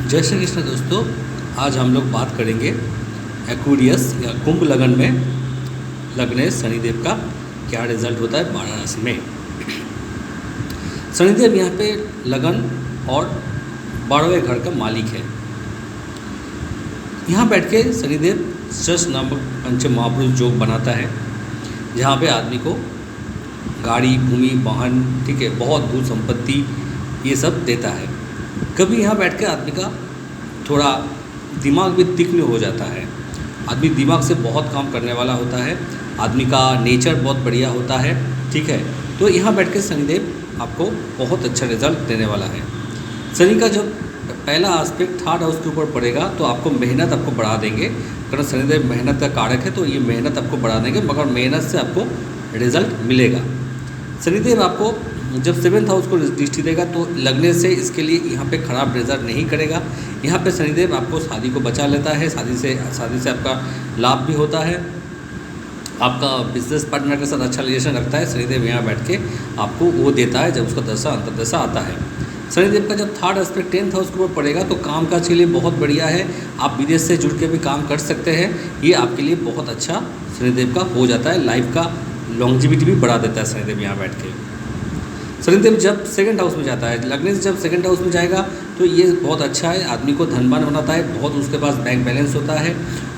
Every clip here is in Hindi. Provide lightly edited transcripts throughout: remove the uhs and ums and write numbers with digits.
जय श्री कृष्ण दोस्तों। आज हम लोग बात करेंगे एक्वेरियस या कुंभ लगन में लगने शनिदेव का क्या रिजल्ट होता है 12 राशि में। शनिदेव यहाँ पे लगन और 12वें घर का मालिक है। यहाँ बैठ के शनिदेव शश नामक पंच महापुरुष योग बनाता है, जहाँ पे आदमी को गाड़ी, भूमि, वाहन, ठीक है, बहुत भू संपत्ति ये सब देता है। कभी यहाँ बैठ के आदमी का थोड़ा दिमाग भी तीक्ष्ण हो जाता है। आदमी दिमाग से बहुत काम करने वाला होता है, आदमी का नेचर बहुत बढ़िया होता है, ठीक है। तो यहाँ बैठ के शनिदेव आपको बहुत अच्छा रिजल्ट देने वाला है। शनि का जब पहला एस्पेक्ट थर्ड हाउस के ऊपर पड़ेगा तो आपको मेहनत आपको बढ़ा देंगे, कारण शनिदेव मेहनत का कारक है, तो ये मेहनत आपको बढ़ा देंगे, मगर मेहनत से आपको रिजल्ट मिलेगा। शनिदेव आपको जब 7th हाउस को दृष्टि देगा तो लगने से इसके लिए यहाँ पे ख़राब रिजल्ट नहीं करेगा। यहाँ पे शनिदेव आपको शादी को बचा लेता है, शादी से आपका लाभ भी होता है, आपका बिजनेस पार्टनर के साथ अच्छा रिलेशन रखता है। शनिदेव यहाँ बैठ के आपको वो देता है जब उसका दशा अंतर्दशा आता है। शनिदेव का जब थर्ड एस्पेक्ट 10th हाउस के ऊपर पड़ेगा तो काम काज के लिए बहुत बढ़िया है। आप विदेश से जुड़ के भी काम कर सकते हैं, ये आपके लिए बहुत अच्छा शनिदेव का हो जाता है। लाइफ का लॉन्जिविटी भी बढ़ा देता है शनिदेव यहाँ बैठ के। शनिदेव जब 2nd हाउस में जाता है, लगने से जब 2nd हाउस में जाएगा तो ये बहुत अच्छा है, आदमी को धनवान बनाता है, बहुत उसके पास बैंक बैलेंस होता है,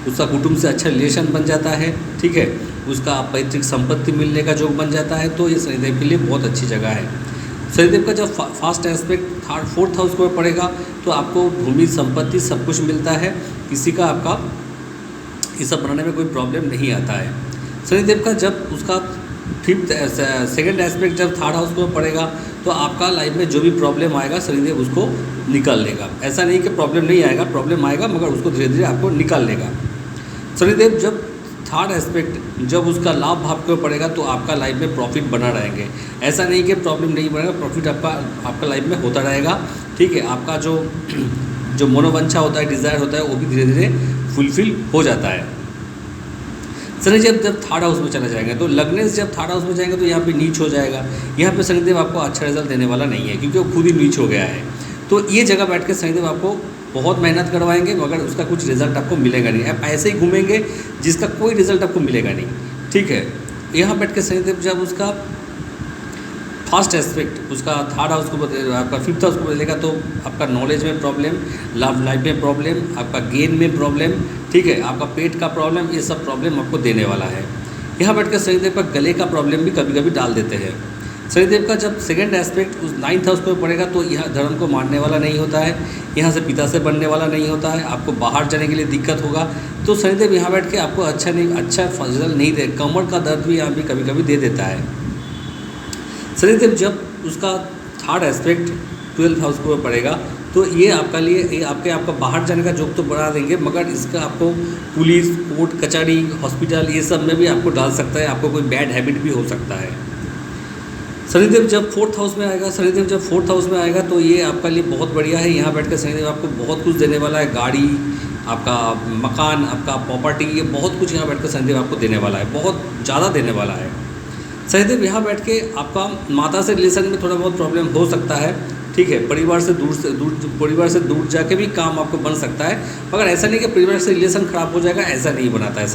उसका कुटुंब से अच्छा रिलेशन बन जाता है, ठीक है, उसका पैतृक संपत्ति मिलने का योग बन जाता है। तो ये शनिदेव के लिए बहुत अच्छी जगह है। शनिदेव का जब फर्स्ट एस्पेक्ट 4th हाउस को पड़ेगा तो आपको भूमि, संपत्ति सब कुछ मिलता है, किसी का आपका ये सब बनाने में कोई प्रॉब्लम नहीं आता है। शनिदेव का जब उसका 2nd एस्पेक्ट जब 3rd हाउस को पड़ेगा तो आपका लाइफ में जो भी प्रॉब्लम आएगा शनिदेव उसको निकाल लेगा। ऐसा नहीं कि प्रॉब्लम नहीं आएगा, प्रॉब्लम आएगा, मगर उसको धीरे धीरे आपको निकाल लेगा। शनिदेव जब 3rd एस्पेक्ट जब उसका लाभ भाव को पड़ेगा तो आपका लाइफ में प्रॉफिट बना रहेंगे। ऐसा नहीं कि प्रॉब्लम नहीं बनेगा, प्रॉफिट आपका लाइफ में होता रहेगा, ठीक है। आपका जो मनोवांछा होता है, डिज़ायर होता है, वो भी धीरे धीरे फुलफिल हो जाता है। शनिदेव जब 3rd हाउस में चले जाएंगे तो लगने से जब 3rd हाउस में जाएंगे तो यहाँ पे नीच हो जाएगा। यहाँ पे शनिदेव आपको अच्छा रिजल्ट देने वाला नहीं है, क्योंकि वो खुद ही नीच हो गया है। तो ये जगह बैठ के शनिदेव आपको बहुत मेहनत करवाएंगे, मगर उसका कुछ रिजल्ट आपको मिलेगा नहीं। आप ऐसे ही घूमेंगे जिसका कोई रिजल्ट आपको मिलेगा नहीं, ठीक है। यहाँ बैठ के शनिदेव जब उसका फर्स्ट एस्पेक्ट उसका 3rd हाउस को आपका 5th हाउस को बदलेगा तो आपका नॉलेज में प्रॉब्लम, लव लाइफ में प्रॉब्लम, आपका गेन में प्रॉब्लम, ठीक है, आपका पेट का प्रॉब्लम, ये सब प्रॉब्लम आपको देने वाला है। यहाँ बैठ कर शनिदेव का गले का प्रॉब्लम भी कभी कभी डाल देते हैं। शनिदेव का जब 2nd एस्पेक्ट उस 9th हाउस पर पड़ेगा तो यहाँ धर्म को मानने वाला नहीं होता है, यहाँ से पिता से बनने वाला नहीं होता है, आपको बाहर जाने के लिए दिक्कत होगा। तो शनिदेव यहाँ बैठ के आपको अच्छा रिजल्ट नहीं दे, कमर का दर्द भी यहाँ भी कभी कभी दे देता है। शनिदेव जब उसका 3rd एस्पेक्ट 12th हाउस को पड़ेगा तो ये आपका बाहर जाने का जोग तो बढ़ा देंगे, मगर इसका आपको पुलिस, कोर्ट, कचहरी, हॉस्पिटल ये सब में भी आपको डाल सकता है, आपको कोई बैड हैबिट भी हो सकता है। शनिदेव जब 4th हाउस में आएगा तो ये आपका लिए बहुत बढ़िया है। यहाँ बैठ कर शनिदेव आपको बहुत कुछ देने वाला है, गाड़ी, आपका मकान, आपका प्रॉपर्टी, ये बहुत कुछ यहाँ बैठ कर शनिदेव आपको देने वाला है, बहुत ज़्यादा देने वाला है। शनिदेव यहाँ बैठ के आपका माता से रिलेशन में थोड़ा बहुत प्रॉब्लम हो सकता है, ठीक है, परिवार से दूर जाके भी काम आपको बन सकता है, मगर ऐसा नहीं कि परिवार से रिलेशन ख़राब हो जाएगा, ऐसा नहीं बनाता है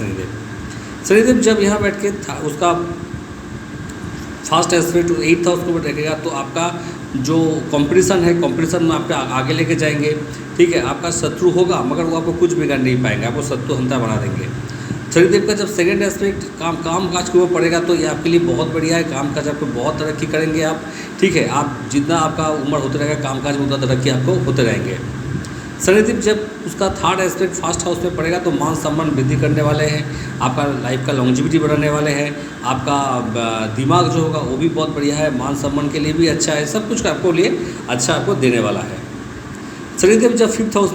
शनिदेव जब यहाँ बैठ के उसका फर्स्ट एस्पेक्ट 8th हाउस को रखेगा तो आपका जो कंपटीशन है, कंपटीशन में आपको आगे लेके जाएंगे, ठीक है। आपका शत्रु होगा मगर वो आपको कुछ बिगाड़ नहीं पाएंगे, आपको शत्रु हंता बना देंगे। शनिदेव का जब 2nd एस्पेक्ट काम काज के ऊपर पड़ेगा तो ये आपके लिए बहुत बढ़िया है, काम काज आपको बहुत तरक्की करेंगे आप, ठीक है। आप जितना आपका उम्र होते रहेगा काम काज में उतना तरक्की आपको होते रहेंगे। शनिदेव जब उसका 3rd एस्पेक्ट 1st हाउस में पड़ेगा तो मान सम्मान वृद्धि करने वाले हैं, आपका लाइफ का लॉन्जिविटी बढ़ाने वाले हैं, आपका दिमाग जो होगा वो भी बहुत बढ़िया है, मान सम्मान के लिए भी अच्छा है, सब कुछ आपको लिए अच्छा आपको देने वाला है। शनिदेव जब 5th हाउस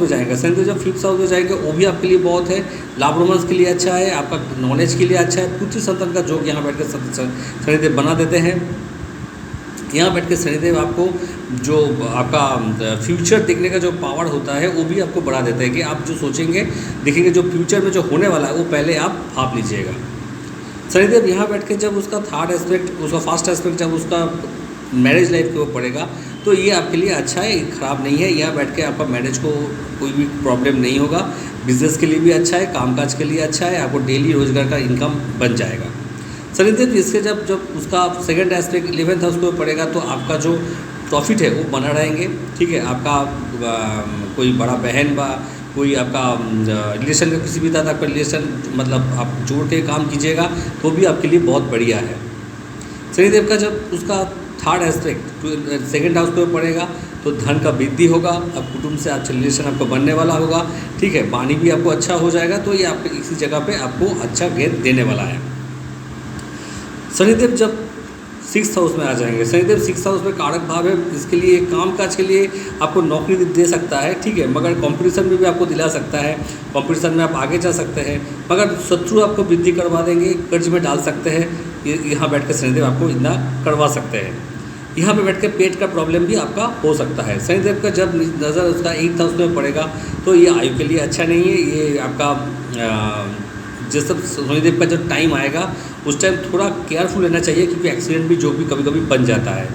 में जाएंगे वो भी आपके लिए बहुत है, लाभ रोमांस के लिए अच्छा है, आपका नॉलेज के लिए अच्छा है, पुत्र संतान का जोग यहाँ बैठ कर शनिदेव बना देते हैं। यहाँ बैठ के शनिदेव आपको जो आपका फ्यूचर देखने का जो पावर होता है वो भी आपको बढ़ा देता है, कि आप जो सोचेंगे देखेंगे जो फ्यूचर में जो होने वाला है वो पहले आप भाप लीजिएगा। शनिदेव यहाँ बैठ के जब उसका 3rd एस्पेक्ट उसका 1st एस्पेक्ट जब उसका मैरिज लाइफ के ऊपर पड़ेगा तो ये आपके लिए अच्छा है, ख़राब नहीं है। यहाँ बैठ के आपका मैनेज को कोई भी प्रॉब्लम नहीं होगा। बिजनेस के लिए भी अच्छा है, कामकाज के लिए अच्छा है, आपको डेली रोजगार का इनकम बन जाएगा। शनिदेव इसके जब जब उसका सेकंड एस्पेक्ट 11th हाउस को पड़ेगा तो आपका जो प्रॉफिट है वो बना रहेंगे। ठीक है, आपका कोई बड़ा बहन बा कोई आपका रिलेशन का किसी भी तरह का रिलेशन मतलब आप जोड़ के काम कीजिएगा तो भी आपके लिए बहुत बढ़िया है। शनिदेव का जब उसका थर्ड एस्पेक्ट सेकंड हाउस को पड़ेगा तो धन का वृद्धि होगा, अब कुटुंब से अच्छा रिलेशन आपको बनने वाला होगा। ठीक है, वाणी भी आपको अच्छा हो जाएगा, तो ये आपके इसी जगह पे आपको अच्छा गेंद देने वाला है। शनिदेव जब 6th हाउस में आ जाएंगे, शनिदेव 6th हाउस में कारक भाव है, इसके लिए कामकाज के लिए आपको नौकरी दे सकता है। ठीक है, मगर कंपटीशन में भी आपको दिला सकता है, कंपटीशन में आप आगे जा सकते हैं, मगर शत्रु आपको वृद्धि करवा देंगे, कर्ज में डाल सकते हैं। यहाँ बैठ कर शनिदेव आपको इतना करवा सकते हैं। यहाँ पे बैठ कर पेट का प्रॉब्लम भी आपका हो सकता है। शनिदेव का जब नज़र उसका 8th हाउस में पड़ेगा तो ये आयु के लिए अच्छा नहीं है। ये आपका जिस सब शनिदेव का जब टाइम आएगा उस टाइम थोड़ा केयरफुल रहना चाहिए, क्योंकि एक्सीडेंट भी जो भी कभी कभी बन जाता है।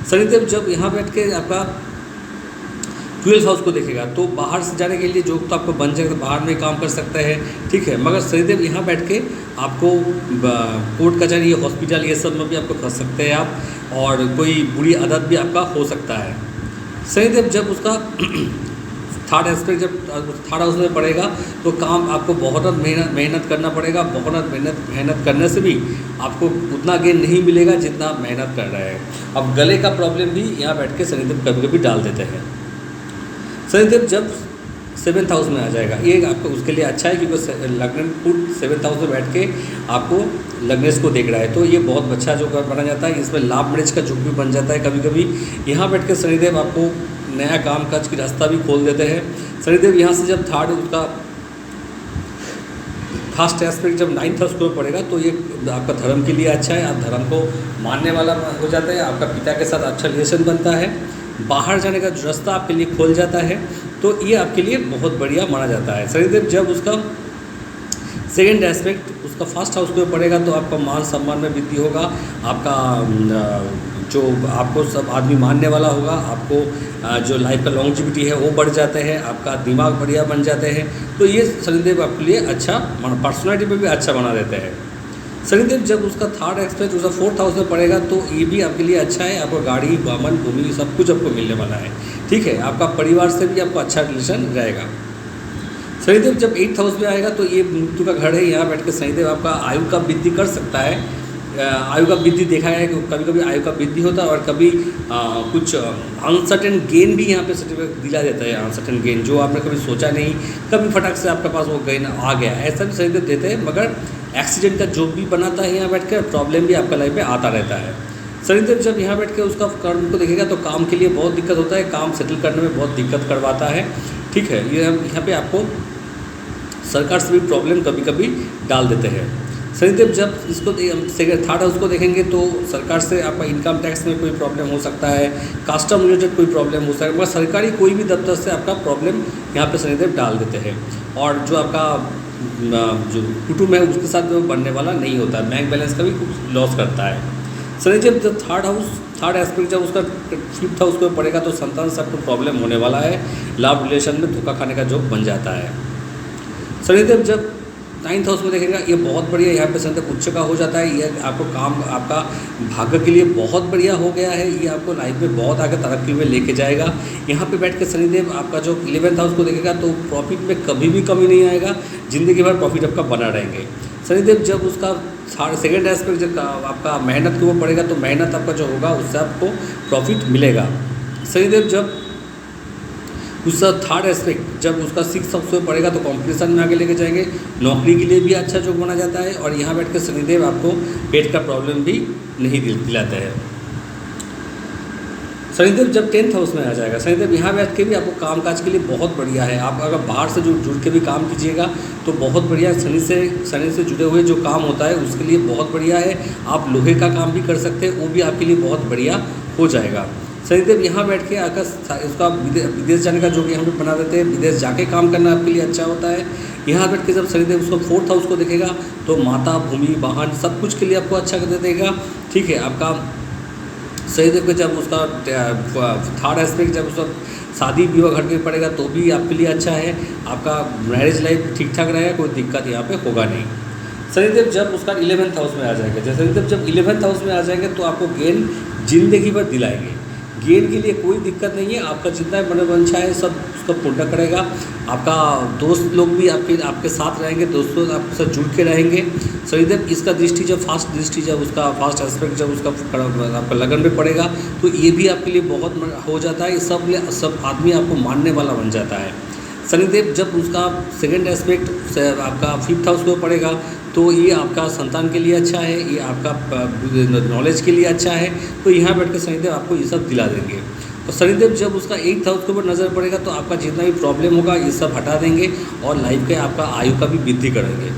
शनिदेव जब यहाँ बैठ के आपका 12th हाउस को देखेगा तो बाहर से जाने के लिए जो तो आपको बन जाएगा, तो बाहर में काम कर सकते हैं। ठीक है, मगर शनिदेव यहाँ बैठ के आपको कोर्ट कचहरी हॉस्पिटल ये सब में भी आपको फंस सकते हैं आप, और कोई बुरी आदत भी आपका हो सकता है। शनिदेव जब उसका थर्ड एस्पेक्ट जब थर्ड हाउस में पड़ेगा तो काम आपको बहुत मेहनत करना पड़ेगा। बहुत मेहनत करने से भी आपको उतना गेन नहीं मिलेगा जितना आप मेहनत कर रहे हैं। अब गले का प्रॉब्लम भी यहाँ बैठ के शनिदेव कभी कभी डाल देते हैं। शनिदेव जब 7th हाउस में आ जाएगा, ये आपको उसके लिए अच्छा है, क्योंकि लग्न फुट 7th हाउस में बैठ के आपको लग्नेश को देख रहा है, तो ये बहुत अच्छा जो बना जाता है। इसमें लाभ मैरिज का जुग भी बन जाता है कभी कभी। यहाँ बैठ के शनिदेव आपको नया काम काज की रास्ता भी खोल देते हैं। शनिदेव यहाँ से जब थर्ड उसका फर्स्ट एस्पेक्ट जब 9th हाउस को पड़ेगा तो ये आपका धर्म के लिए अच्छा है, आप धर्म को मानने वाला हो जाता है, आपका पिता के साथ अच्छा रिलेशन बनता है, बाहर जाने का रास्ता आपके लिए खोल जाता है, तो ये आपके लिए बहुत बढ़िया माना जाता है। शनिदेव जब उसका सेकंड एस्पेक्ट उसका फर्स्ट हाउस को पड़ेगा तो आपका मान सम्मान में वृद्धि होगा, आपका जो आपको सब आदमी मानने वाला होगा, आपको जो लाइफ का लॉन्जिविटी है वो बढ़ जाते हैं, आपका दिमाग बढ़िया बन जाते हैं, तो ये शनिदेव आपके लिए अच्छा पर्सनैलिटी में भी अच्छा बना देते हैं। शनिदेव जब उसका थर्ड एस्पेक्ट उसका 4th हाउस में पड़ेगा तो ये भी आपके लिए अच्छा है, आपको गाड़ी वाहन भूमि सब कुछ आपको मिलने वाला है। ठीक है, आपका परिवार से भी आपको अच्छा रिलेशन रहेगा। शनिदेव जब 8th हाउस में आएगा तो ये मृत्यु का घर है, यहाँ बैठ के शनिदेव आपका आयु का वृद्धि कर सकता है। आयु का वृद्धि देखा है कि कभी कभी आयु का वृद्धि होता है और कभी कुछ अनसर्टेन गेन भी यहाँ पे सर्टिफिकेट दिला देता है। अनसर्टेन गेन जो आपने कभी सोचा नहीं, कभी फटक से आपके पास वो गेन आ गया, ऐसा भी शनिदेव देते हैं। मगर एक्सीडेंट का जो भी बनाता है यहाँ बैठ कर प्रॉब्लम भी आपका लाइफ में आता रहता है। शनिदेव जब यहाँ बैठ के उसका कर्म को देखेगा तो काम के लिए बहुत दिक्कत होता है, काम सेटल करने में बहुत दिक्कत करवाता है। ठीक है, ये यहाँ पे आपको सरकार से भी प्रॉब्लम कभी कभी डाल देते हैं। शनिदेव जब इसको थर्ड हाउस को देखेंगे तो सरकार से आपका इनकम टैक्स में कोई प्रॉब्लम हो सकता है, कस्टम रिलेटेड कोई प्रॉब्लम हो सकता है, मगर सरकारी कोई भी दफ्तर से आपका प्रॉब्लम यहाँ पे शनिदेव डाल देते हैं। और जो आपका जो कुटुंब है उसके साथ जो बनने वाला नहीं होता है, बैंक बैलेंस का भी कुछ लॉस करता है। शनिदेव जब थर्ड एस्पेक्ट जब उसका 5th हाउस को पड़ेगा तो संतान से आपको प्रॉब्लम होने वाला है, लव रिलेशन में धोखा खाने का जोग बन जाता है। शनिदेव जब 9th हाउस में देखेगा ये बहुत बढ़िया, यहाँ पे शनिदेव उच्च का हो जाता है, ये आपको काम आपका भाग्य के लिए बहुत बढ़िया हो गया है, ये आपको लाइफ में बहुत आगे तरक्की में लेके जाएगा। यहाँ पे बैठ के शनिदेव आपका जो 11th हाउस को देखेगा तो प्रॉफिट में कभी भी कमी नहीं आएगा, ज़िंदगी भर प्रॉफिट आपका बना रहेंगे। शनिदेव जब उसका सेकंड एस्पेक्ट जब आपका मेहनत के ऊपर पड़ेगा तो मेहनत आपका जो होगा उससे आपको प्रॉफिट मिलेगा। शनिदेव जब उसका थर्ड एस्पेक्ट जब उसका 6th हाउस में पड़ेगा तो कॉम्पिटिशन में आगे लेके जाएंगे, नौकरी के लिए भी अच्छा जो माना जाता है। और यहाँ बैठ के शनिदेव आपको पेट का प्रॉब्लम भी नहीं दिलाते हैं। शनिदेव जब 10th हाउस में आ जाएगा, शनिदेव यहाँ बैठ के भी आपको कामकाज के लिए बहुत बढ़िया है। आप अगर बाहर से जुड़ के भी काम कीजिएगा तो बहुत बढ़िया, शनि से जुड़े हुए जो काम होता है उसके लिए बहुत बढ़िया है। आप लोहे का काम भी कर सकते हैं, वो भी आपके लिए बहुत बढ़िया हो जाएगा। शनिदेव यहाँ बैठ के आकर उसका विदेश जाने का जो कि हम लोग बना देते हैं, विदेश जाके काम करना आपके लिए अच्छा होता है। यहाँ बैठ के जब शनिदेव उसको 4th हाउस को देखेगा तो माता भूमि वाहन सब कुछ के लिए आपको अच्छा कर देगा। ठीक है, आपका शनिदेव का जब उसका थर्ड एस्पेक्ट जब उसका शादी विवाह घर में पड़ेगा तो भी आपके लिए अच्छा है। आपका मैरिज लाइफ ठीक ठाक रहेगा, कोई दिक्कत यहाँ पे होगा नहीं। शनिदेव जब उसका 11th हाउस में आ जाएगा, जैसे शनिदेव जब 11th हाउस में आ जाएंगे तो आपको गेन जिंदगी भर दिलाएंगे। गेन के लिए कोई दिक्कत नहीं है, आपका जितना मनोवांछा है सब उसका पूर्ण करेगा। आपका दोस्त लोग भी आपके साथ रहेंगे, दोस्तों आपके साथ जुड़ के रहेंगे। शनिदेव इसका दृष्टि जब फास्ट दृष्टि जब उसका फास्ट एस्पेक्ट जब उसका आपका लगन में पड़ेगा तो ये भी आपके लिए बहुत हो जाता है। सब आदमी आपको मानने वाला बन जाता है। शनिदेव जब उसका सेकंड एस्पेक्ट आपका 5th हाउस में पड़ेगा तो ये आपका संतान के लिए अच्छा है, ये आपका नॉलेज के लिए अच्छा है। तो यहाँ बैठ कर शनिदेव आपको ये सब दिला देंगे। और शनिदेव जब उसका 8th हाउस के ऊपर नज़र पड़ेगा तो आपका जितना भी प्रॉब्लम होगा ये सब हटा देंगे और लाइफ के आपका आयु का भी वृद्धि करेंगे।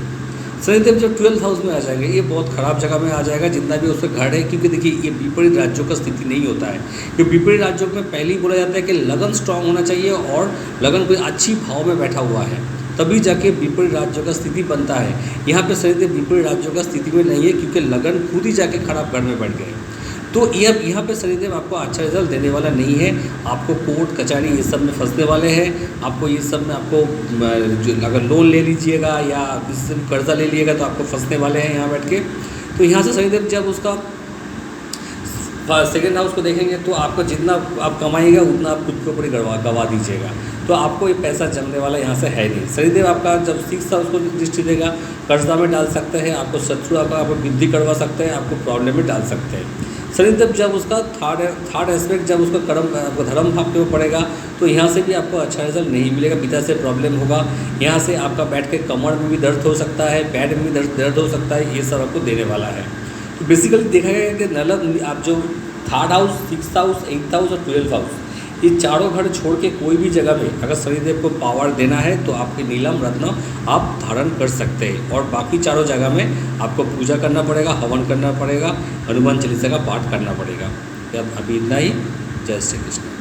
शनिदेव जब 12th हाउस में आ जाएंगे, ये बहुत ख़राब जगह में आ जाएगा जितना भी उसका घर है, क्योंकि देखिए ये विपरीत राज्यों का स्थिति नहीं होता है। कि विपरीत राज्यों में पहले ही बोला जाता है कि लगन स्ट्रांग होना चाहिए और लगन कोई अच्छी भाव में बैठा हुआ है, तभी जाके विपरीत राज्यों का स्थिति बनता है। यहाँ पे शनिदेव विपरीत राज्यों का स्थिति में नहीं है, क्योंकि लगन खुद ही जाके खराब घर में बैठ गए। तो यहाँ पे शनिदेव आपको अच्छा रिजल्ट देने वाला नहीं है। आपको कोर्ट कचहरी ये सब में फंसने वाले हैं। आपको ये सब में आपको अगर लोन ले लीजिएगा या किसी से कर्जा ले लीजिएगा तो आपको फंसने वाले हैं यहाँ बैठ के। तो यहाँ से शनिदेव जब उसका सेकेंड हाउस को देखेंगे तो आपको जितना आप कमाइएगा उतना आप खुद के ऊपर ही गवा दीजिएगा। तो आपको ये पैसा जमने वाला यहाँ से है नहीं। शनिदेव आपका जब 6th हाउस को दृष्टि देगा, कर्जा में डाल सकते हैं, आपको शत्रु आपको वृद्धि करवा सकते हैं, आपको प्रॉब्लम में डाल सकते हैं। शनिदेव जब उसका थर्ड एस्पेक्ट जब उसका धर्म भाव के ऊपर पड़ेगा तो यहाँ से भी आपको अच्छा रिजल्ट नहीं मिलेगा, पिता से प्रॉब्लम होगा। यहाँ से आपका बैठ के कमर में भी दर्द हो सकता है, पैर में भी दर्द हो सकता है, ये सब आपको देने वाला है। तो बेसिकली देखा गया कि नलक आप जो 3rd house, 6th house, 8th house और 12th हाउस ये चारों घर छोड़ के कोई भी जगह में अगर शनिदेव को पावर देना है तो आपके नीलम रत्न आप धारण कर सकते हैं। और बाकी चारों जगह में आपको पूजा करना पड़ेगा, हवन करना पड़ेगा, हनुमान चालीसा का पाठ करना पड़ेगा। अभी इतना ही। जय श्री कृष्ण।